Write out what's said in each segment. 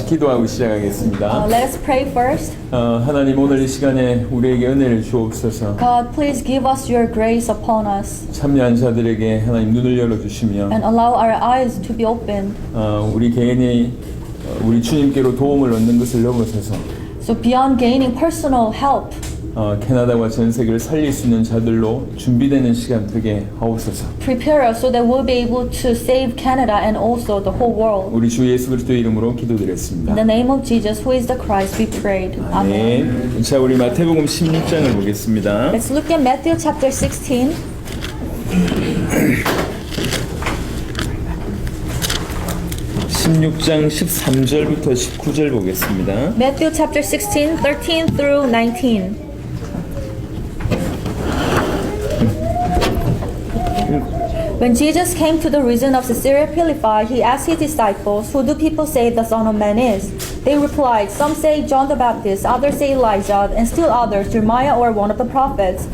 기도하고 시작하겠습니다. Let us pray first. 하나님 오늘 이 시간에 우리에게 은혜를 주옵소서. God, please give us your grace upon us 참여한 자들에게 하나님 눈을 열어주시며 and allow our eyes to be opened. 우리 개인이 우리 주님께로 도움을 얻는 것을 넘어서서 So beyond gaining personal help, 캐나다와 전 세계를 살릴 수 있는 자들로 준비되는 시간 되게 하옵소서. prepare us so that we'll be able to save Canada and also the whole world. 우리 주 예수 그리스도의 이름으로 기도드렸습니다. In the name of Jesus, who is the Christ, we prayed. Amen. 아멘. 자, 우리 마태복음 16장을 보겠습니다. Let's look at Matthew chapter 16. 16장 13절부터 19절 보겠습니다. Matthew chapter 16, 13 through 19. When Jesus came to the region of Caesarea Philippi, he asked his disciples, "Who do people say the Son of Man is?" They replied, "Some say John the Baptist, others say Elijah, and still others Jeremiah or one of the prophets."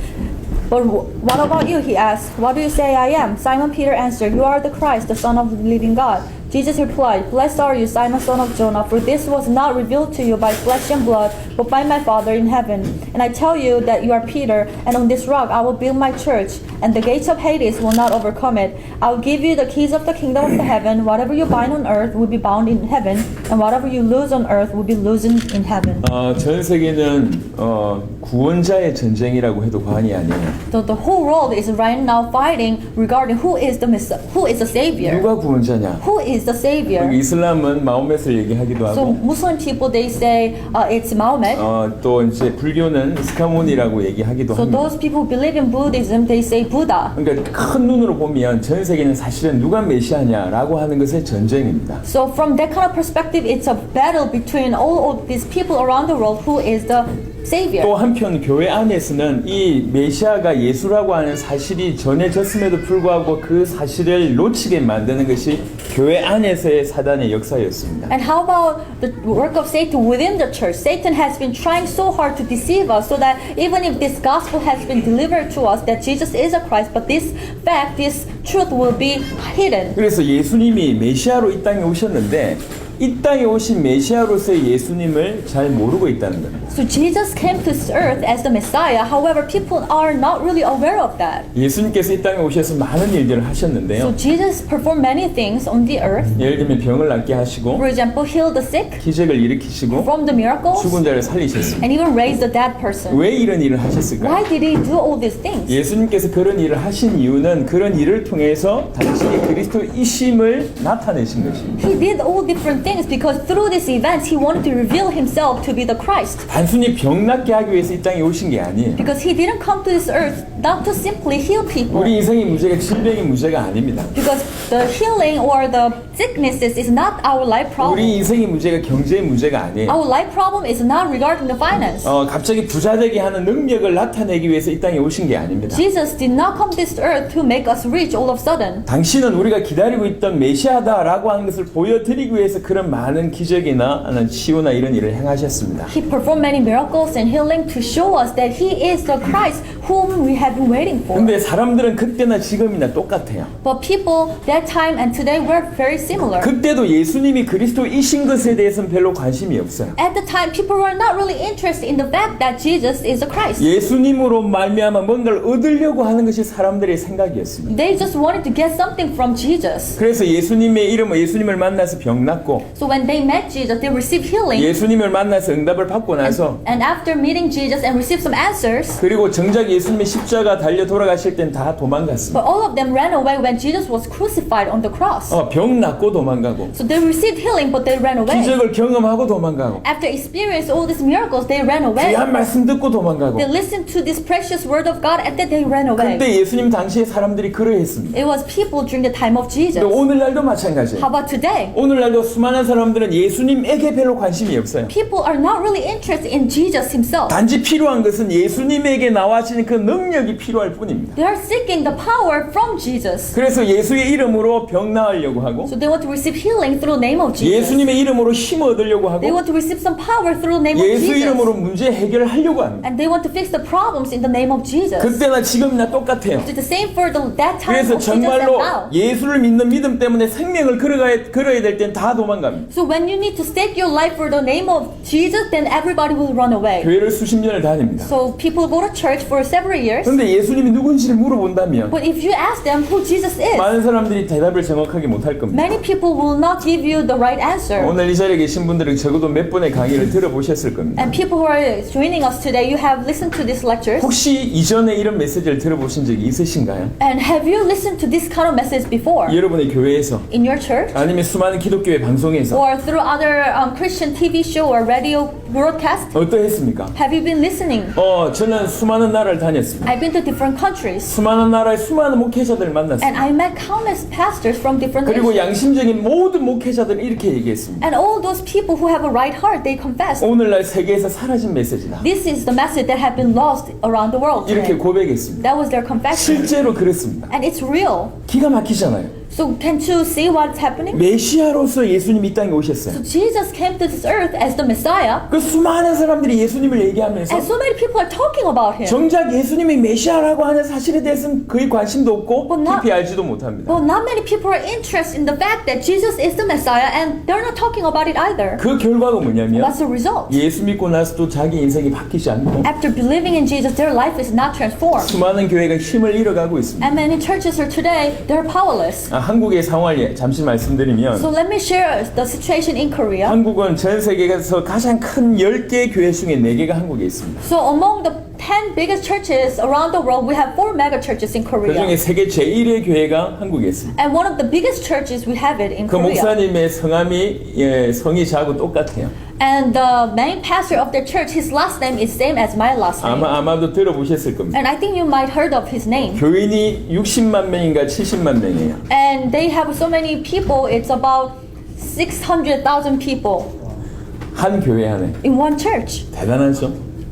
"But what about you?" he asked. "What do you say I am?" Simon Peter answered, "You are the Christ, the Son of the living God." Jesus replied, "Blessed are you, Simon, son of Jonah, for this was not revealed to you by flesh and blood, but by my Father in heaven. And I tell you that you are Peter, and on this rock I will build my church, and the gates of Hades will not overcome it. I will give you the keys of the kingdom of the heaven. Whatever you bind on earth will be bound in heaven, and whatever you loose on earth will be loosened in heaven." 전 세계는 구원자의 전쟁이라고 해도 과언이 아니에요. The whole world is right now fighting regarding who is the Savior. 누가 구원자냐? Who is the Savior? 이슬람은 마호멧을 얘기하기도 So 하고 Muslim people, they say it's Muhammad. 또 이제 불교는 스카몬이라고 얘기하기도 So 합니다. those people who believe in Buddhism, they say Buddha. 그러니까 큰 눈으로 보면 전 세계는 사실은 누가 메시아냐라고 하는 것의 전쟁입니다. So from that kind of perspective, it's a battle between all of these people around the world who is the Savior. 또 한편 교회 안에서는 이 메시아가 예수라고 하는 사실이 전해졌음에도 불구하고 그 사실을 놓치게 만드는 것이 교회 안에서의 사단의 역사였습니다. And how about the work of Satan within the church? Satan has been trying so hard to deceive us so that even if this gospel has been delivered to us that Jesus is a Christ, but this fact, this truth will be hidden. 그래서 예수님이 메시아로 이 땅에 오셨는데 이 땅에 오신 메시아로서의 예수님을 잘 모르고 있다는 겁니다. So Jesus came to this earth as the Messiah. However, people are not really aware of that. 예수님께서 이 땅에 오셔서 많은 일들을 하셨는데요. So Jesus performed many things on the earth. 예를 들면 병을 낫게 하시고 For example, heal the sick, 기적을 일으키시고 perform the miracles, 죽은 자를 살리셨습니다. and even raise the dead person. 왜 이런 일을 하셨을까요? Why did he do all these things? 예수님께서 그런 일을 하신 이유는 그런 일을 통해서 당신이 그리스도이심을 나타내신 것입니다. He did all different things because through these events he wanted to reveal himself to be the Christ. 단순히 병 낫게 하기 위해서 이 땅에 오신 게 아니에요. Because he didn't come to this earth not to simply heal people. 우리 인생의 문제가 질병의 문제가 아닙니다. Because the healing or the sicknesses is not our life problem. 우리 인생의 문제가 경제의 문제가 아니에요. Our life problem is not regarding the finance. 갑자기 부자 되게 하는 능력을 나타내기 위해서 이 땅에 오신 게 아닙니다. Jesus did not come to this earth to make us rich all of a sudden. 당신은 우리가 기다리고 있던 메시아다라고 하는 것을 보여드리기 위해서 그런 많은 기적이나 하는 치유나 이런 일을 행하셨습니다. He performed many miracles and healing to show us that he is the Christ whom we have been waiting for. 근데 사람들은 그때나 지금이나 똑같아요. But people that time and today were very similar. 그때도 예수님이 그리스도이신 것에 대해서는 별로 관심이 없어요. At the time, people were not really interested in the fact that Jesus is the Christ. 예수님으로 말미암아 뭔가를 얻으려고 하는 것이 사람들의 생각이었습니다. They just wanted to get something from Jesus. 그래서 예수님을 만나서 병 낫고 So when they met Jesus, they received healing. 예수님을 만나서 응답을 받고 나서 And after meeting Jesus and received some answers, 그리고 정작 예수님의 십자가 달려 돌아가실 땐 다 도망갔습니다. but all of them ran away when Jesus was crucified on the cross. 병 낫고 도망가고 So they received healing, but they ran away. 기적을 경험하고 도망가고 After experiencing all these miracles, they ran away. 귀한 말씀 듣고 도망가고 They listened to this precious word of God, and then they ran away. 그때 예수님 당시에 사람들이 그러했습니다. It was people during the time of Jesus. 근데 오늘날도 마찬가지예요. How about today? 오늘날도 수많은 사람들은 예수님에게 별로 관심이 없어요. People are not really interested in Jesus himself. 단지 필요한 것은 예수님에게 나와지는 그 능력이 필요할 뿐입니다. They are seeking the power from Jesus. 그래서 예수의 이름으로 병 나으려고 하고 So they want to receive healing through the name of Jesus. 예수님의 이름으로 힘 얻으려고 They 하고 want to receive some power through the name of 예수 Jesus. 이름으로 문제 해결하려고 합니다. And they want to fix the problems in the name of Jesus. 그때나 지금이나 똑같아요. It's the same for that time 그래서 of Jesus and 정말로 now. 예수를 믿는 믿음 때문에 생명을 걸어야 될 땐 다 도망갑니다. 도망갑니다. So when you need to stake your life for the name of Jesus, then everybody will run away. 교회를 수십 년을 다닙니다. So people go to church for several years. 그런데 예수님이 누군지를 물어본다면 But if you ask them who Jesus is, 많은 사람들이 대답을 정확하게 못할 겁니다. many people will not give you the right answer. 오늘 이 자리에 계신 분들은 적어도 몇 번의 강의를 들어보셨을 겁니다. And people who are joining us today, you have listened to these lectures. 혹시 이전에 이런 메시지를 들어보신 적이 있으신가요? And have you listened to this kind of message before? 여러분의 교회에서 In your church? 아니면 수많은 기독교의 방송에서 Or through other Christian TV show or radio broadcast? 어떠했습니까? Have you been listening? 저는 수많은 나라를 다녔습니다. I've been to different countries. 수많은 나라의 수많은 목회자들을 만났습니다. And I met countless pastors from different 그리고 nations. 양심적인 모든 목회자들은 이렇게 얘기했습니다. And all those people who have a right heart, they confess. 오늘날 세계에서 사라진 메시지다. This is the message that have been lost around the world 이렇게 today. 고백했습니다. That was their confession. 실제로 그렇습니다. And it's real. 기가 막히잖아요. So can't you see what's happening? 메시아로서 예수님이 이 땅에 오셨어요. So Jesus came to this earth as the Messiah. 그 수많은 사람들이 예수님을 얘기하면서 And so many people are talking about him. 정작 예수님이 메시아라고 하는 사실에 대해서는 거의 관심도 없고 나- 깊이 알지도 못합니다. But not many people are interested in the fact that Jesus is the Messiah, and they're not talking about it either. 그 결과가 뭐냐면 What's the result? 예수 믿고 나서도 자기 인생이 바뀌지 않고 After believing in Jesus, their life is not transformed. 수많은 교회가 힘을 잃어가고 있습니다. And many churches are today, they're powerless. 한국의 상황을 잠시 말씀드리면 So let me share the situation in Korea. 한국은 전 세계에서 가장 큰 10개 교회 중에 4개가 한국에 있습니다. So among the 10 biggest churches around the world, we have 4 mega churches in 그 중에 Korea. 세계 제1의 교회가 한국에 있습니다. And one of the biggest churches, we have it in 그 Korea. 목사님의 성이 저하고 똑같아요. And the main pastor of their church, his last name is same as my last name. 아마도 들어보셨을 겁니다. And I think you might heard of his name. 교인이 60만 명인가 70만 명이에요. And they have so many people, it's about 600,000 people 한 교회 안에. in one church. 대단하죠?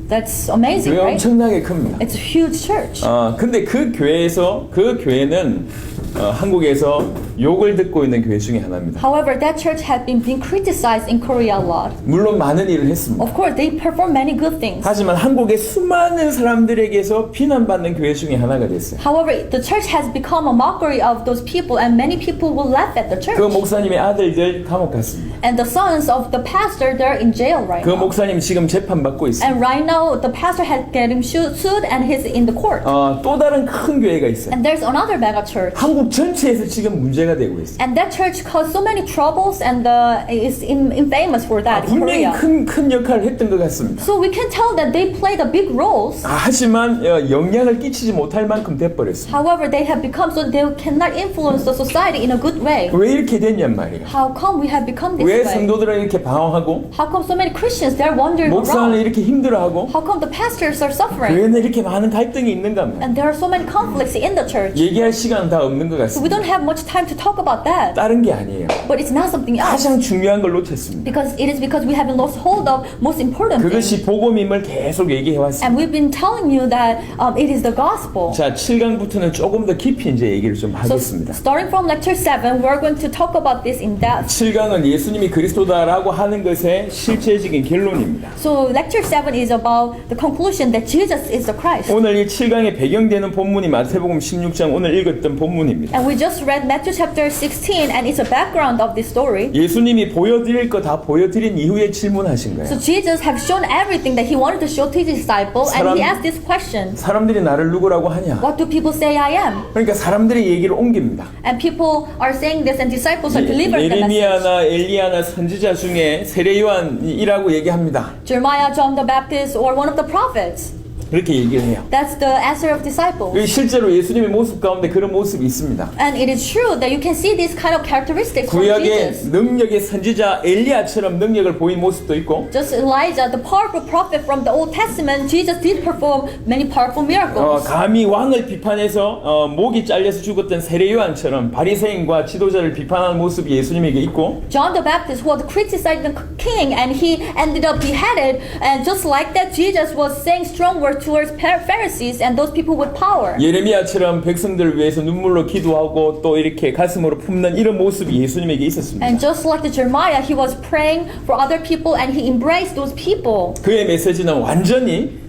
That's amazing, 교회 right? 엄청나게 큽니다. It's a huge church. 근데 그 교회는 한국에서 욕을 듣고 있는 교회 중에 하나입니다. However, that church had been being criticized in Korea a lot. 물론 많은 일을 했습니다. Of course, they perform many good things. 하지만 한국의 수많은 사람들에게서 비난받는 교회 중에 하나가 됐어요. However, the church has become a mockery of those people, and many people will laugh at the church. 그 목사님의 아들들 감옥 갔습니다. And the sons of the pastor, they're in jail right 그 now. 목사님 지금 재판받고 있습니다. And right now, the pastor has getting sued, and he's in the court. 또 다른 큰 교회가 있어요. And there's another mega church. 한국 전체에서 지금 문제가 되고 있어요. And that church caused so many troubles and is infamous for that in 분명히 Korea. 큰 역할을 했던 것 같습니다. So we can tell that they played a big roles. 하지만 영향을 끼치지 못할 만큼 돼버렸습니다. However, they have become so they cannot influence the society in a good way. 왜 이렇게 됐냔 말이에요. How come we have become this 왜 way? 성도들은 이렇게 방황하고 How come so many Christians they're wandering 목사는 around? 이렇게 힘들어하고 How come the pastors are suffering? 교회는 이렇게 많은 갈등이 있는가 말이에요. And there are so many conflicts in the church. 얘기할 시간은 다 없는 것 So we 같습니다. don't have much time to talk about that. 다른 게 아니에요. But it's not something else. 가장 중요한 걸 놓쳤습니다. Because it is because we haven't lost hold of most important thing. 그것이 복음임을 계속 얘기해 왔습니다. And we've been telling you that it is the gospel. 자, 7강부터는 조금 더 깊이 이제 얘기를 좀 So 하겠습니다. starting from lecture 7, we're going to talk about this in depth. 7강은 예수님이 그리스도다라고 하는 것의 실체적인 결론입니다. So lecture 7 is about the conclusion that Jesus is the Christ. 오늘 이 7강에 배경되는 본문이 마태복음 16장 오늘 읽었던 본문입니다. And we just read Matthew chapter 16 and it's a background of this story. 예수님이 보여드릴 거 다 보여드린 이후에 질문하신 So 거예요. Jesus have shown everything that he wanted to show to his disciples and 사람- he asked this question. 사람들이 나를 누구라고 하냐? What do people say I am? 그러니까 사람들이 얘기를 옮깁니다. And people are saying this and disciples are delivering the message. 예레미야나 엘리야나 선지자 중에 세례 요한이라고 얘기합니다. Jeremiah, John the Baptist, or one of the prophets. 그렇게 얘기를 해요. That's the answer of disciples. 실제로 예수님의 모습 가운데 그런 모습이 있습니다. And it is true that you can see these kind of characteristics from 구약의 Jesus. 능력의 선지자 엘리야처럼 능력을 보인 모습도 있고 Just Elijah, the powerful prophet from the Old Testament, Jesus did perform many powerful miracles. 감히 왕을 비판해서 목이 잘려서 죽었던 세례 요한처럼 바리새인과 지도자를 비판하는 모습이 예수님에게 있고 John the Baptist, who was criticizing the king, and he ended up beheaded. And just like that, Jesus was saying strong words towards Pharisees and those people with power. 예레미야처럼 백성들을 위해서 눈물로 기도하고 또 이렇게 가슴으로 품는 이런 모습이 예수님에게 있었습니다. And just like the Jeremiah, he was praying for other people and he embraced those people. 그의 메시지는 완전히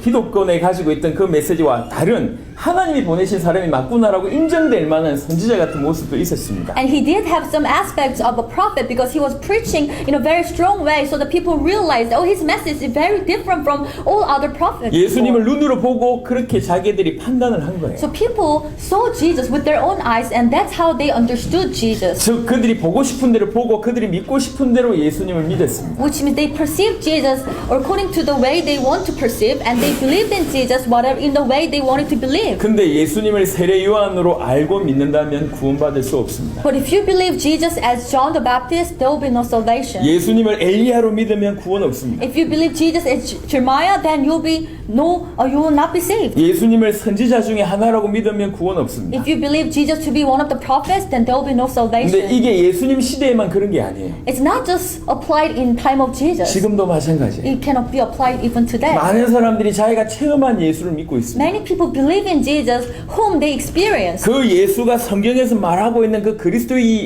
기독권에 가지고 있던 그 메시지와 다른 하나님이 보내신 사람이 맞구나라고 인정될 만한 선지자 같은 모습도 있었습니다. And he did have some aspects of a prophet because he was preaching in a very strong way so that people realized, oh, his message is very different from all other prophets. 예수님을 눈으로 보고 그렇게 자기들이 판단을 한 거예요. So people saw Jesus with their own eyes and that's how they understood Jesus. 즉 그들이 보고 싶은 대로 보고 그들이 믿고 싶은 대로 예수님을 믿었습니다. Which means they perceived Jesus according to the way they want to perceive and they believed in Jesus whatever in the way they wanted to believe. 근데 예수님을 세례 요한으로 알고 믿는다면 구원받을 수 없습니다. But if you believe Jesus as John the Baptist, there will be no salvation. 예수님을 엘리야로 믿으면 구원 없습니다. If you believe Jesus as Jeremiah, then you will not be saved. 예수님을 선지자 중에 하나라고 믿으면 구원 없습니다. If you believe Jesus to be one of the prophets, then there will be no 근데 salvation. 이게 예수님 시대에만 그런 게 아니에요. It's not just applied in time of Jesus. 지금도 마찬가지예요. It cannot be applied even today. 많은 사람들이 자기가 체험한 예수를 믿고 있습니다. Many people believe in Jesus whom they experience. 그 예수가 성경에서 말하고 있는 그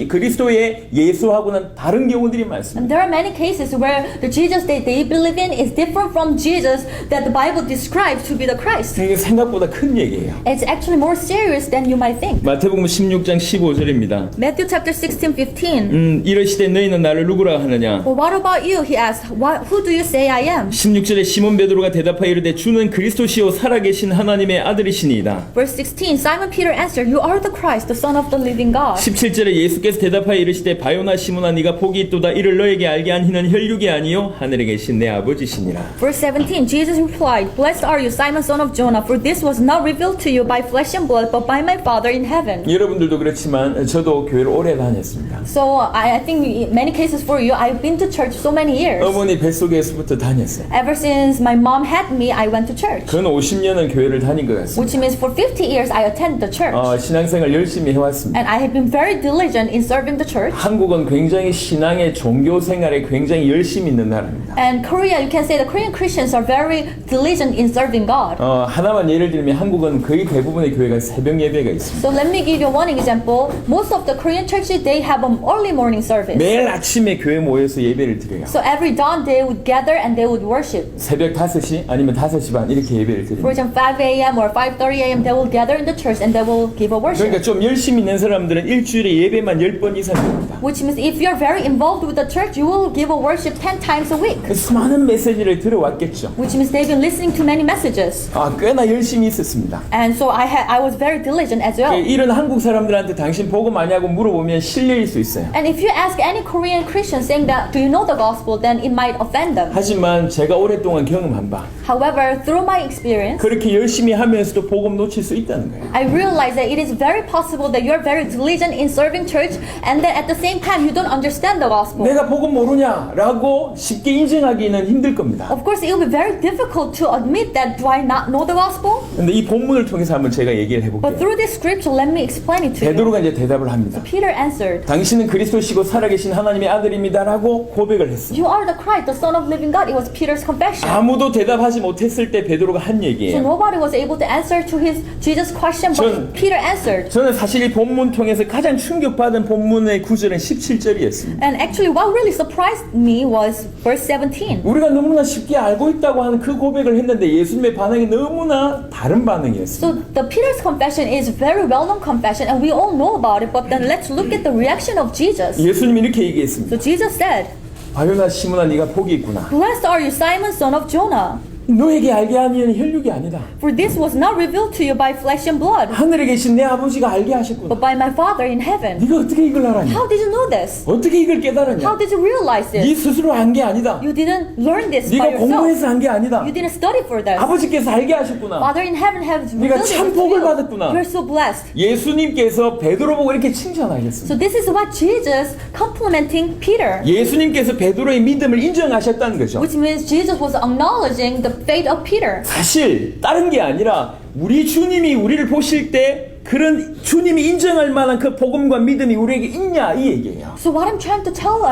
그리스도의 예수하고는 다른 경우들이 많습니다. And there are many cases where the Jesus that they believe in is different from Jesus that the Bible describes to be the Christ. 이게 생각보다 큰 얘기예요. It's actually more serious than you might think. 마태복음 16장 15절입니다. Matthew chapter 16:15. 이러시되 너희는 나를 누구라 하느냐? Well, what about you? He asked. Who do you say I am? 16절에 시몬 베드로가 대답하여 이르되 주는 그리스도시요 살아계신 하나님의 아들이시니이다. Verse 16. Simon Peter answered, You are the Christ, the Son of the living God. 17절에 예수께서 대답하여 이르시되 바요나 시몬아 네가 복이 있도다 이를 너에게 알게 한 이는 혈육이 아니요 하늘에 계신 내 아버지시니라. Verse 17. Jesus replied, Blessed are you, Simon, son of Jonah, for this was not revealed to you by flesh and blood, but by my Father in heaven. 여러분들도 그렇지만 저도 교회를 오래 다녔습니다. So I think in many cases for you, I've been to church so many years. 어머니 뱃속에서부터 다녔어요. Ever since my mom had me, I went to church. 근 50년은 교회를 다닌 것 같습니다. Which means for 50 years I attended the church. 신앙생활 열심히 해왔습니다. And I have been very diligent in serving the church. 한국은 굉장히 신앙의 종교 생활에 굉장히 열심히 있는 나라입니다. And Korea, you can say the Korean Christians are very diligent in serving God. 하나만 예를 들면 한국은 거의 대부분의 교회가 새벽 예배가 있습니다. So let me give you one example. Most of the Korean churches, they have an early morning service. 매일 아침에 교회 모여서 예배를 드려요. So every dawn they would gather and they would worship. 새벽 5시 아니면 5시 반 이렇게 예배를 For 드립니다. example, 5 a.m. or 5:30 a.m. they will gather in the church and they will give a worship. 그러니까 좀 열심히 있는 사람들은 일주일에 예배만 10번 이상 드립니다. Which means if you're very involved with the church, you will give a worship 10 times a week. 수많은 메시지를 들어왔겠죠. Which means they've been listening to many messages. 꽤나 열심히 있었습니다. And so I was very diligent as well. 이런 한국 사람들한테 당신 복음 많이 하고 물어보면 실례일 수 있어요. And if you ask any Korean Christian saying that, do you know the gospel, then it might offend them. 하지만 제가 오랫동안 경험한 바 However, through my experience, 그렇게 열심히 하면서도 복음 놓칠 수 있다는 거예요. I realize that it is very possible that you're very diligent in serving church and that at the same time you don't understand the gospel. 내가 복음 모르냐라고 쉽게 인정하기는 힘들 겁니다. Of course, it will be very difficult to admit that do I not know the gospel? 근데 이 본문을 통해서 한번 제가 얘기를 But 해볼게요. through this scripture, let me explain it to you. 베드로가 이제 대답을 합니다. Peter answered, 당신은 그리스도시고 살아계신 하나님의 아들입니다라고 고백을 했어요. You are the Christ, the Son of living God. It was Peter's confession. 아무도 대답하지 못했을 때 베드로가 한 So 얘기예요. nobody was able to answer to his Jesus' question, but 전- Peter answered. 저는 사실 이 본문 통해서 가장 충격받은 본문의 구절은 17절이었습니다. And actually, what really surprised me was verse 17. 우리가 너무나 쉽게 알고 있다고 하는 그 고백을 했는데 예수님의 반응이 너무나 다른 반응이었어요. So the Peter's confession is very well-known confession, and we all know about it. But then let's look at the reaction of Jesus. 예수님이 이렇게 얘기했습니다. So Jesus said, 바요나 시몬아 네가 복이 있구나. Blessed are you, Simon, son of Jonah, 너에게 알게 하면 혈육이 아니다. for this was not revealed to you by flesh and blood, 하늘에 계신 내 아버지가 알게 하셨구나. but by my Father in heaven. 네가 어떻게 이걸 알았냐? How did you know this? 어떻게 이걸 깨달았냐? How did you realize 네 this? 스스로 안 게 아니다. You didn't learn this by 네가 yourself. 공부해서 한 게 아니다. You didn't study for this. 아버지께서 알게 하셨구나. Father in heaven has 네가 revealed 참 it to 복을 you. 받았구나. You're so blessed. 예수님께서 베드로 보고 이렇게 칭찬하셨습니다. So this is what Jesus complimenting Peter, 예수님께서 베드로의 믿음을 인정하셨다는 거죠. which means Jesus was acknowledging the faith of Peter. 사실 다른 게 아니라 우리 주님이 우리를 보실 때 그런 주님이 인정할 만한 그 복음과 믿음이 우리에게 있냐 이 얘기예요. So what I'm trying to tell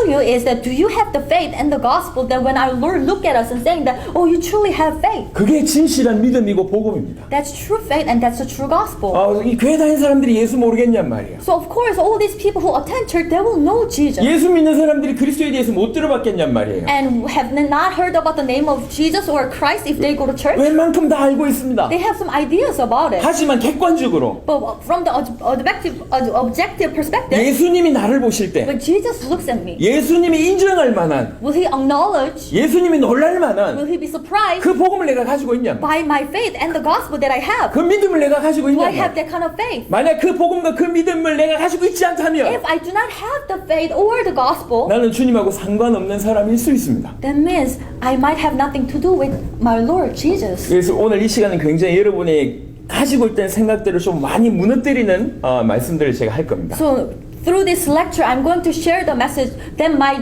you is that do you have the faith and the gospel that when our Lord look at us and saying that, oh, you truly have faith. 그게 진실한 믿음이고 복음입니다. That's true faith and that's the true gospel. 이 교회 다니는 사람들이 예수 모르겠냔 말이에요. So of course, all these people who attend church, they will know Jesus. 예수 믿는 사람들이 그리스도에 대해서 못 들어봤겠냔 말이에요. And have not heard about the name of Jesus or Christ if they go to church. 웬만큼 다 알고 있습니다. They have some ideas about it. 하지만 객관적으로 But from the objective perspective, 예수님이 나를 보실 때 when Jesus looks at me, 예수님이 인정할 만한 will he acknowledge, 예수님이 놀랄 만한 will he be surprised 그 복음을 내가 가지고 있냐 by my faith and the gospel that I have? 그 믿음을 내가 가지고 Do I 있냐 have that kind of faith? 만약 그 복음과 그 믿음을 내가 가지고 있지 않다면 If I do not have the faith or the gospel, 나는 주님하고 상관없는 사람일 수 있습니다. that means I might have nothing to do with my Lord Jesus. 그래서 오늘 이 시간은 굉장히 여러분이 가지고 있던 생각들을 좀 많이 무너뜨리는 말씀들을 제가 할 겁니다. So through this lecture, I'm going to share the message that might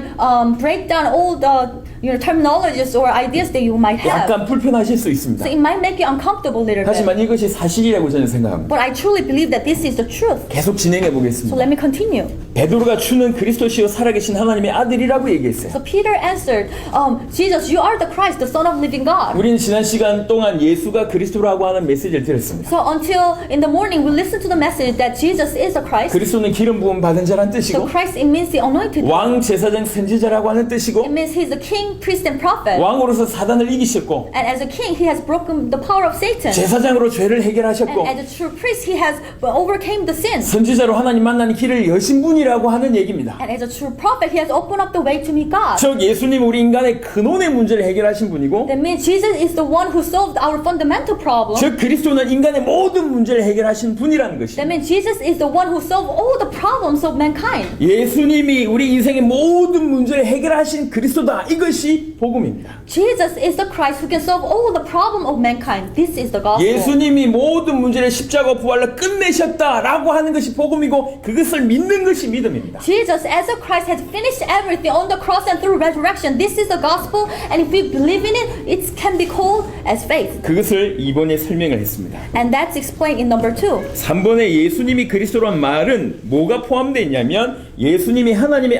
break down all the terminologies or ideas that you might have. 약간 불편하실 수 있습니다. So it might make you uncomfortable a little bit. 하지만 이것이 사실이라고 저는 생각합니다. But I truly believe that this is the truth. 계속 진행해 So 보겠습니다. let me continue. 베드로가 주는 그리스도시요 살아계신 하나님의 아들이라고 얘기했어요. So Peter answered, Jesus, you are the Christ, the Son of living God. 우리는 지난 시간 동안 예수가 그리스도라고 하는 메시지를 들었습니다. So until in the morning, we listened to the message that Jesus is the Christ. 그리스도는 기름 부음 받은 자란 So 뜻이고 Christ, it means the anointed one. 왕 제사장 선지자라고 하는 It 뜻이고 means he's a king, priest, and prophet. 왕으로서 사단을 이기셨고 And as a king, he has broken the power of Satan. 제사장으로 죄를 And 해결하셨고 as a true priest, he has overcame the sin. 선지자로 하나님 만나는 길을 여신 분이라고 하는 얘기입니다. And as a true prophet, he has opened up the way to meet God. 즉 예수님 우리 인간의 근원의 문제를 해결하신 분이고 That means Jesus is the one who solved our fundamental problem. 즉 그리스도는 인간의 모든 문제를 해결하신 분이라는 That 것입니다. means Jesus is the one who solved all the problems of mankind. 예수님이 우리 인생의 모든 문제를 해결하신 그리스도다. 이것이 복음입니다. Jesus is the Christ who can solve all the problem of mankind. This is the gospel. 예수님이 모든 문제를 십자가 부활로 끝내셨다라고 하는 것이 복음이고 그것을 믿는 것이 믿음입니다. Jesus as a Christ has finished everything on the cross and through resurrection. This is the gospel, and if we believe in it, it can be called as faith. 그것을 2번에 설명을 했습니다. And that's explained in number 2. 3번에 예수님이 그리스도란 말은 뭐가 포함되어 있냐면 예수님이 하나님의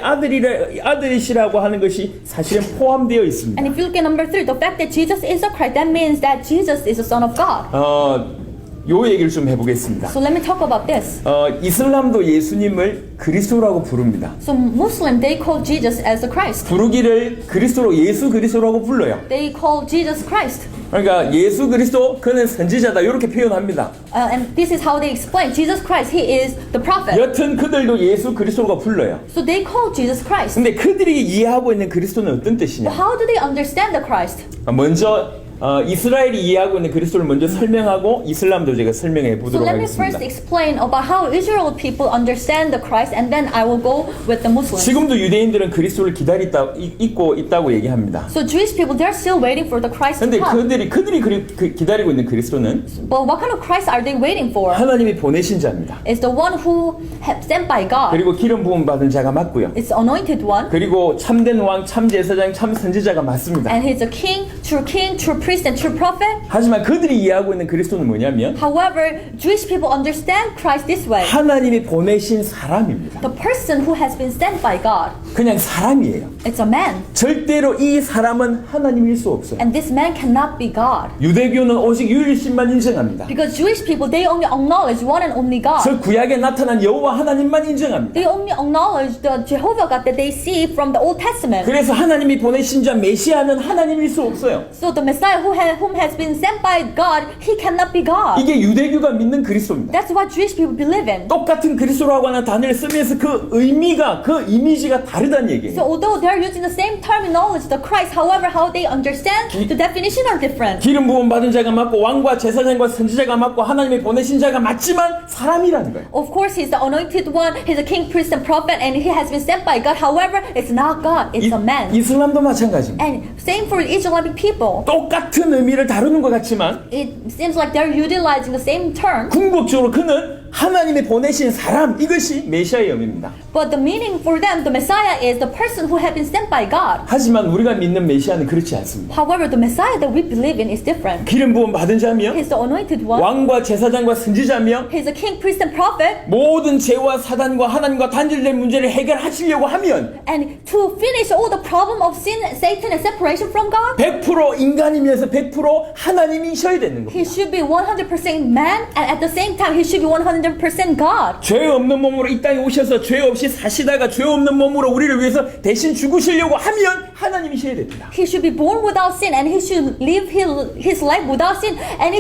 아들이시라고 하는 것이 사실은 포함되어 있습니다. And if you look at number 3, the fact that Jesus is the Christ, that means that Jesus is the Son of God. 요 얘기를 좀 해보겠습니다. So let me talk about this. 이슬람도 예수님을 그리스도라고 부릅니다. So Muslim, they call Jesus as the Christ. 부르기를 그리스도로 예수 그리스도라고 불러요. They call Jesus Christ. 그러니까 예수 그리스도 그는 선지자다 이렇게 표현합니다. And this is how they explain Jesus Christ. He is the prophet. 여튼 그들도 예수 그리스도가 불러요. So they call Jesus Christ. 근데 그들이 이해하고 있는 그리스도는 어떤 But 뜻이냐? how do they understand the Christ? 먼저 이스라엘이 이해하고 있는 그리스도를 먼저 설명하고 이슬람도 제가 설명해 So 보도록 let me first 하겠습니다. explain about how Israel people understand the Christ, and then I will go with the Muslims. 지금도 유대인들은 그리스도를 있고 있다고 얘기합니다. So Jewish people, they're still waiting for the Christ to 근데 come. 그들이 기다리고 있는 그리스도는 But what kind of Christ are they waiting for? 하나님이 보내신 자입니다. It's the one who sent by God. 그리고 기름 부음 받은 자가 맞고요. It's the anointed one. 그리고 참된 왕, 참 제사장, 참 선지자가 맞습니다. And he's a king, true priest, and true prophet. 하지만 그들이 이해하고 있는 그리스도는 뭐냐면 However, Jewish people understand Christ this way. 하나님이 보내신 사람입니다. The person who has been sent by God. 그냥 사람이에요. It's a man. 절대로 이 사람은 하나님일 수 없어요. And this man cannot be God. 유대교는 오직 유일신만 인정합니다. Because Jewish people, they only acknowledge one and only God. 저 구약에 나타난 여호와 하나님만 인정합니다. They only acknowledge the Jehovah God that they see from the Old Testament. 그래서 하나님이 보내신 자 메시아는 하나님일 수 없어요. So the Messiah whom has been sent by God, he cannot be God. 이게 유대교가 믿는 그리스도입니다. That's what Jewish people believe in. 똑같은 그리스도라고 하는 단어를 쓰면서 그 의미가 그 이미지가 다르다는 So 얘기예요. although they're using the same terminology, the Christ, however, how they understand the definition are different. 기름 부음 받은 자가 맞고 왕과 제사장과 선지자가 맞고 하나님이 보내신 자가 맞지만 사람이라는 거예요. Of course, he's the anointed one, he's a king, priest, and prophet, and he has been sent by God. However, it's not God, it's a man. 이슬람도 마찬가지입니다. And same for Islamic people. 똑같은 의미를 다루는 것 같지만 It seems like they're utilizing the same term, 궁극적으로 그는 하나님이 보내신 사람, 이것이 메시아의 의미입니다. But the meaning for them, the Messiah is the person who had been sent by God. 하지만 우리가 믿는 메시아는 그렇지 않습니다. However, the Messiah that we believe in is different. 기름 부음 받은 자며 He's the anointed one. 왕과 제사장과 선지자며 He's a king, priest, and prophet. 모든 죄와 사단과 하나님과 단절된 문제를 해결하시려고 하면 And to finish all the problem of sin, Satan, and separation from God, 100% 인간이면서 100% 하나님이셔야 되는 he 겁니다. should be 100% man, and at the same time, he should be 100% God. 죄 없는 몸으로 이 땅에 오셔서 죄 없이 사시다가 죄 없는 몸으로 우리를 위해서 대신 죽으시려고 하면 하나님이셔야 됩니다. He should be born without sin, and he should live his life without sin, and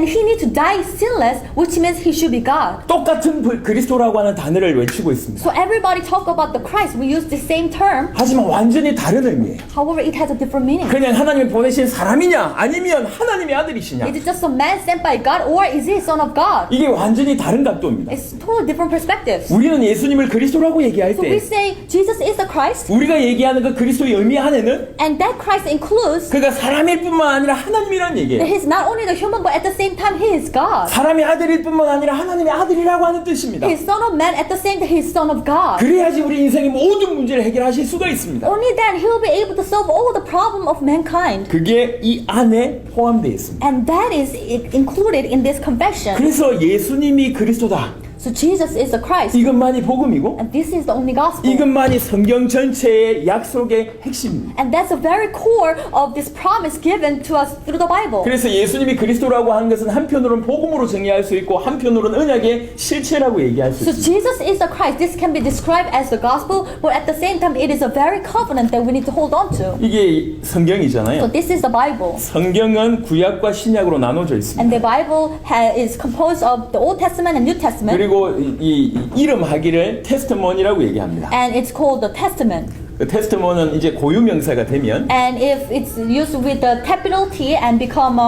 he need to die sinless, which means he should be God. 똑같은 그리스도라고 하는 단어를 외치고 있습니다. So everybody talk about the Christ. We use the same term. 하지만 완전히 다른 의미예요. However, it has a different meaning. 그냥 하나님이 보내신 사람이냐 아니면 하나님의 아들이시냐, Is it just a man sent by God, or is he a son of God? 이게 완전히 다른 각도입니다. It's totally different perspectives. 우리는 예수님을 그리스도라고 얘기할 So we 때 say Jesus is the Christ, 우리가 얘기하는 그 그리스도의 의미 안에는 and that Christ includes 그가 사람일 뿐만 아니라 하나님이라는 that 얘기예요. he's not only the human, but at the same time he is God. 사람의 아들일 뿐만 아니라 하나님의 아들이라고 하는 뜻입니다. He's son of man, at the same time he is son of God. 그래야지 우리 인생의 모든 문제를 해결하실 수가 있습니다. Only then he will be able to solve all the problem of mankind. 그게 이 안에 포함되어 있습니다. And that is included in this confession. 그래서 예수님이 그리스도다, So Jesus is the Christ, 이것만이 복음이고 and this is the only gospel. 이것만이 성경 전체의 약속의 핵심입니다. And that's the very core of this promise given to us through the Bible. 그래서 예수님이 그리스도라고 하는 것은 한편으로는 복음으로 정의할 수 있고 한편으로는 언약의 실체라고 얘기할 수 So 있습니다. Jesus is the Christ. This can be described as the gospel, but at the same time, it is a very covenant that we need to hold on to. 이게 So 성경이잖아요. this is the Bible. 성경은 구약과 신약으로 나눠져 있습니다. And the Bible is composed of the Old Testament and New Testament, 그리고 이 이름하기를 테스트먼이라고 얘기합니다. and it's called the Testament. 그 테스트먼은 이제 고유명사가 되면 And if it's used with the capital T and become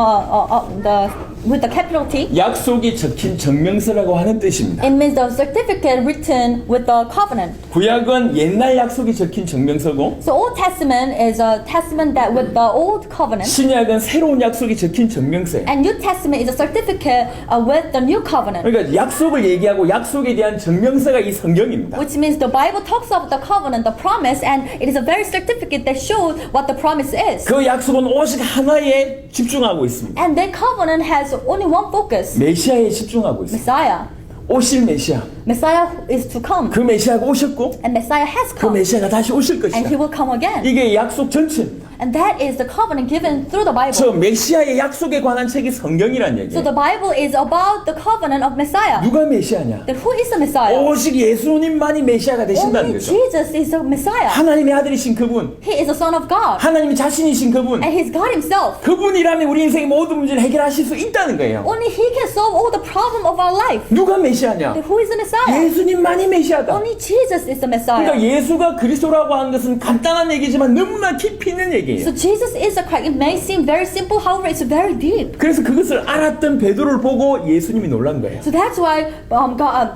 with the capital T, 약속이 적힌 정명서라고 하는 뜻입니다. it means the certificate written with the covenant. 구약은 옛날 약속이 적힌 정명서고 So Old Testament is a testament that with the old covenant, 신약은 새로운 약속이 적힌 정명서예요. and New Testament is a certificate with the new covenant. 그러니까 약속을 얘기하고 약속에 대한 정명서가 이 성경입니다. Which means the Bible talks of the covenant, the promise, and it is a very certificate that shows what the promise is. 그 약속은 오직 하나에 집중하고 있습니다. And that covenant has only one focus: 메시아에 집중하고 있습니다. Messiah. 오실 메시아. Messiah is to come, 그 메시아가 오셨고 and Messiah has 그 come, 메시아가 다시 오실 and he 것이다. will come again. 이게 약속 전체입니다. And that is the covenant given through the 저 Bible. 메시아의 약속에 관한 책이 성경이란 So 얘기예요. the Bible is about the covenant of Messiah. 누가 메시아냐? Then who is the Messiah? 오직 예수님만이 메시아가 되신다는 Only 거죠. Jesus is the Messiah. 하나님의 아들이신 그분, He is the Son of God, 하나님이 자신이신 그분, and He's God Himself. 그분이라면 우리 인생의 모든 문제를 해결하실 수 있다는 거예요. Only He can solve all the problem of our life. 누가 메시아냐? Then who is the Messiah? 예수님만이 메시아다. Only Jesus is the Messiah. 그러니까 예수가 그리스도라고 하는 것은 간단한 얘기지만 너무나 깊이 있는 얘기예요. So Jesus is the Christ. It may seem very simple, however, it's very deep. 그래서 그것을 알았던 베드로를 보고 예수님이 놀란 거예요. So that's why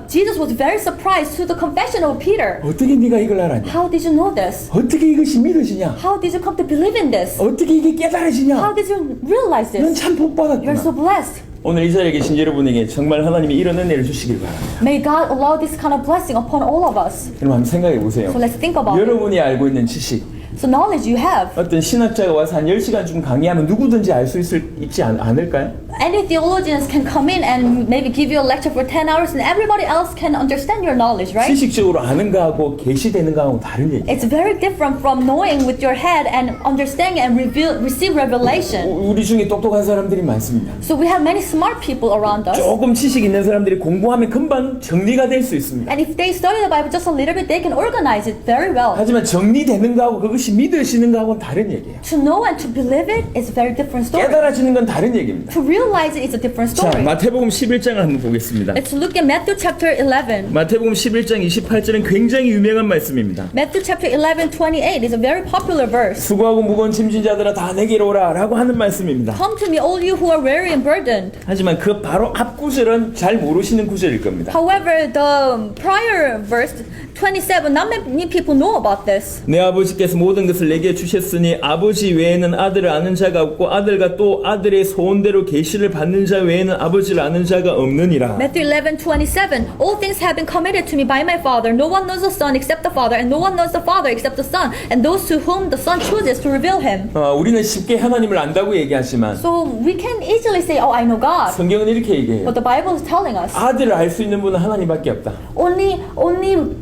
Jesus was very surprised to the confession of Peter. 어떻게 네가 이걸 알았냐? How did you know this? 어떻게 이것이 믿어지냐? How did you come to believe in this? 어떻게 이게 깨달아지냐? How did you realize 넌 this? 참 You're 복받았구나. so blessed. 오늘 이 자리에 계신 여러분에게 정말 하나님이 이런 은혜를 주시길 바랍니다. May God allow this kind of blessing upon all of us. 여러분 한번 생각해 보세요. So let's think about it. 여러분이 알고 있는 지식, So knowledge you have. 어떤 신학자가 와서 한 10시간 좀 강의하면 누구든지 알 수 있지 않을까요? Any theologians can come in and maybe give you a lecture for 10 hours and everybody else can understand your knowledge, right? 지식적으로 아는 거하고 계시되는 거하고 다른 얘기. It's very different from knowing with your head and understanding and receive revelation. 우리 중에 똑똑한 사람들이 많습니다. So we have many smart people around us. 조금 지식 있는 사람들이 공부하면 금방 정리가 될 수 있습니다. And if they study the Bible just a little bit, they can organize it very well. 하지만 정리되는 거하고 그것이 믿으시는 거하고는 다른 얘기예요. To know and to believe it is a very different story. 깨달아지는 건 다른 얘기입니다. To realize it is a different 자, story. 마태복음 11장을 한번 보겠습니다. Let's look at Matthew chapter 11. 마태복음 11장 28절은 굉장히 유명한 말씀입니다. Matthew chapter 11:28 is a very popular verse. 수고하고 무거운 짐진 자들아 다 내게로 오라 라고 하는 말씀입니다. Come to me, all you who are weary and burdened. 하지만 그 바로 앞 구절은 잘 모르시는 구절일 겁니다. However, the prior verse 27, not many people know about this. 내 아버지께서 모든 모든 것을 내게 주셨으니 아버지 외에는 아들을 아는 자가 없고 아들과 또 아들의 소원대로 계시를 받는 자 외에는 아버지를 아는 자가 없느니라. Matthew 11:27. All things have been committed to me by my Father. No one knows the Son except the Father, and no one knows the Father except the Son, and those to whom the Son chooses to reveal him. 우리는 쉽게 하나님을 안다고 얘기하지만 So we can easily say, oh, I know God. 성경은 이렇게 얘기해요. But the Bible is telling us 아들을 알 수 있는 분은 하나님밖에 없다. only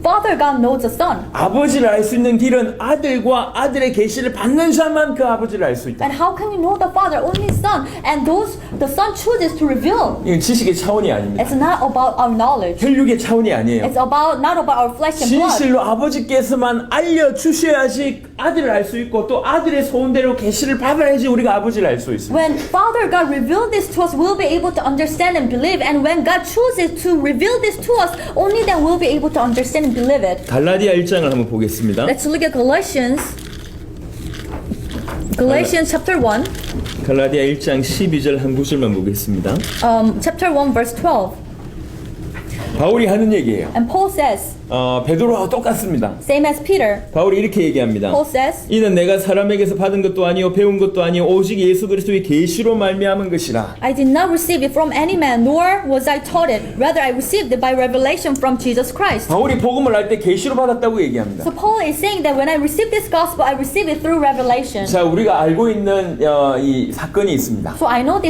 Father God knows the Son. 아버지를 알 수 있는 길은 아들과 아들의 계시를 받는 자만 그 아버지를 알 수 있다. And how can we know the Father? Only Son, and those the Son chooses to reveal. 이건 지식의 차원이 아닙니다. It's not about our knowledge. 혈육의 차원이 아니에요. It's not about our flesh and blood. 진실로 아버지께서만 알려주셔야지 아들을 알 수 있고 또 아들의 소원대로 계시를 받아야지 우리가 아버지를 알 수 있습니다. When Father God revealed this to us, we'll be able to understand and believe. And when God chooses to reveal this to us, only then we'll be able to understand and believe it. 갈라디아 1장을 한번 보겠습니다. Let's look at Galatians chapter 1, 갈라디아 1장 12절 한 구절만 보겠습니다. chapter 1 verse 12. 바울이 하는 얘기예요. And Paul says, 베드로하고 똑같습니다. same as Peter, 바울이 이렇게 얘기합니다. Paul says, 이는 내가 사람에게서 받은 것도 아니요 배운 것도 아니요 오직 예수 그리스도의 계시로 말미암은 것이라. I did not receive it from any man, nor was I taught it. Rather, I received it by revelation from Jesus Christ. 바울이 복음을 알 때 계시로 받았다고 얘기합니다. So Paul is saying that when I received this gospel, I received it through revelation. 자, 우리가 알고 있는 이 사건이 있습니다. So we know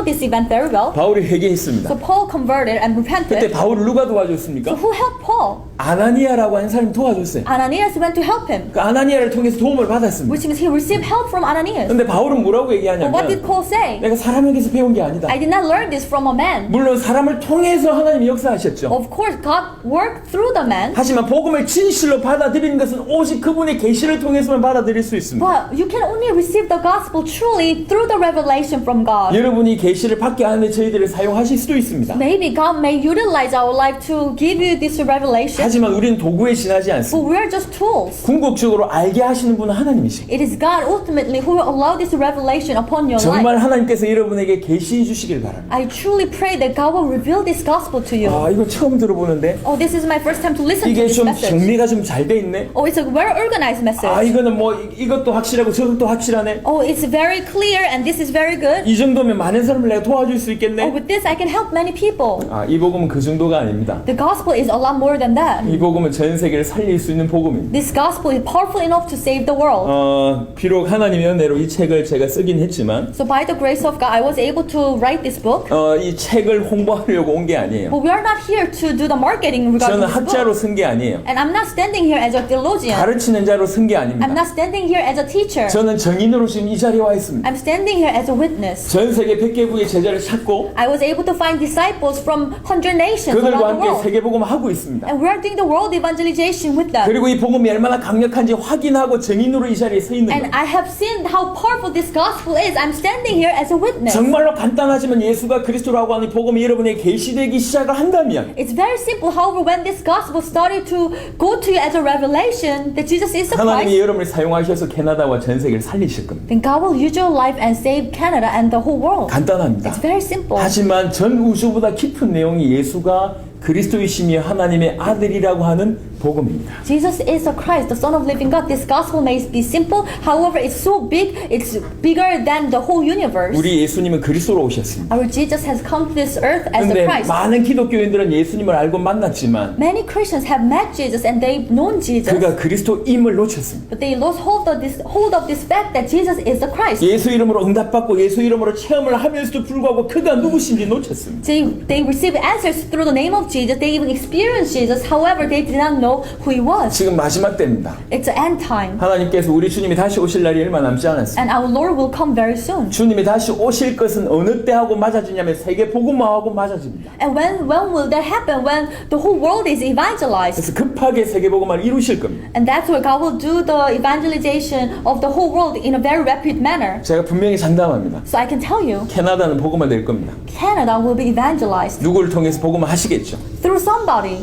this event very well. 바울이 회개했습니다. So Paul converted and 그때 repented. 바울을 누가 도와줬습니까? So who helped Paul? 아나니아라고 하는 사람이 도와줬어요. Ananias went to help him, 그 아나니아를 통해서 도움을 받았습니다. which means he received help from Ananias. 근데 바울은 뭐라고 But what did 얘기하냐면 Paul say? 내가 사람에게서 배운 게 아니다. I did not learn this from a man. 물론 사람을 통해서 하나님이 역사하셨죠. Of course, God worked through the man. 하지만 복음을 진실로 받아들이는 것은 오직 그분의 계시를 통해서만 받아들일 수 있습니다. But you can only receive the gospel truly through the revelation from God. 여러분이 계시를 받게 하는데 저희들을 사용하실 수도 있습니다. Maybe God may utilize our life to give you this revelation, 하지만 우리는 도구에 지나지 but 않습니다. we're just tools. 궁극적으로 알게 하시는 분은 하나님이시고 It is God ultimately who will allow this revelation upon your life. 정말 하나님께서 여러분에게 계시해 주시길 바랍니다. I truly pray that God will reveal this gospel to you. 이거 처음 들어보는데 Oh, this is my first time to listen to 이게 this 좀 message. 정리가 좀 잘 돼 있네. Oh, it's a very organized message. 이거는 뭐 이것도 확실하고 저것도 확실하네. Oh, it's very clear and this is very good. 이 정도면 많은 사람을 내가 도와줄 수 Oh, 있겠네. with this I can help many people. 이 복음은 그 정도가 아닙니다. The gospel is a lot more than that. 이 복음은 전 세계를 살릴 수 있는 복음입니다. This gospel is powerful enough to save the world. 비록 하나님의 은혜로 이 책을 제가 쓰긴 했지만 So by the grace of God, I was able to write this book. 이 책을 홍보하려고 온 게 아니에요. But we are not here to do the marketing regarding 저는 this 학자로 book. 쓴 게 아니에요. And I'm not standing here as a theologian. 가르치는 자로 쓴 게 I'm 아닙니다. not standing here as a teacher. 저는 증인으로 지금 이 자리에 와 있습니다. I'm standing here as a witness. 전 세계 100개국의 제자를 찾고 I was able to find disciples from 100 nations 그들과 around the 함께 world. 세계복음을 하고 있습니다. And we are doing the world evangelization with them. 그리고 이 복음이 얼마나 강력한지 확인하고 증인으로 이 자리에 서 있는 And 거예요. I have seen how powerful this gospel is. I'm standing here as a witness. 정말로 간단하지만 예수가 그리스도라고 하는 복음이 여러분에게 계시되기 시작을 한다면 It's very simple. However, when this gospel started to go to you as a revelation that Jesus is the 하나님이 Christ, 여러분을 사용하셔서 캐나다와 전 세계를 살리실 겁니다. then God will use your life and save Canada and the whole world. 간단합니다. It's very simple. 하지만 전 우주보다 깊은 내용이 예수가 그리스도이시며 하나님의 아들이라고 하는 복음입니다. Jesus is the Christ, the Son of living God. This gospel may be simple. However, it's so big. It's bigger than the whole universe. 우리 예수님은 그리스도로 오셨습니다. Our Jesus has come to this earth as 그런데 the Christ. 많은 기독교인들은 예수님을 알고 만났지만 Many Christians have met Jesus and they've known Jesus, 그가 그리스도임을 놓쳤습니다. but they lost hold of this fact that Jesus is the Christ. 예수 이름으로 응답받고 예수 이름으로 체험을 하면서도 불구하고 그가 누구신지 놓쳤습니다. They received answers through the name of Jesus. They even experienced Jesus. However, they did not know who he was. 지금 마지막 때입니다. It's the end time. 하나님께서 우리 주님이 다시 오실 날이 얼마 남지 않았습니다. And our Lord will come very soon. 주님이 다시 오실 것은 어느 때하고 맞아지냐면 세계 복음화하고 맞아집니다. And when will that happen? When the whole world is evangelized. 그래서 급하게 세계 복음화를 이루실 겁니다. And that's where God will do the evangelization of the whole world in a very rapid manner. 제가 분명히 장담합니다. So I can tell you, 캐나다는 복음화 될 겁니다. Canada will be evangelized 누구를 통해서 복음화 하시겠죠. through somebody.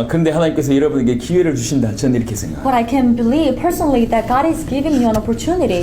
근데 하나님께서 여러분에게 기회를 주신다. 저는 이렇게 생각합니다. But I can believe personally that God is giving you an opportunity.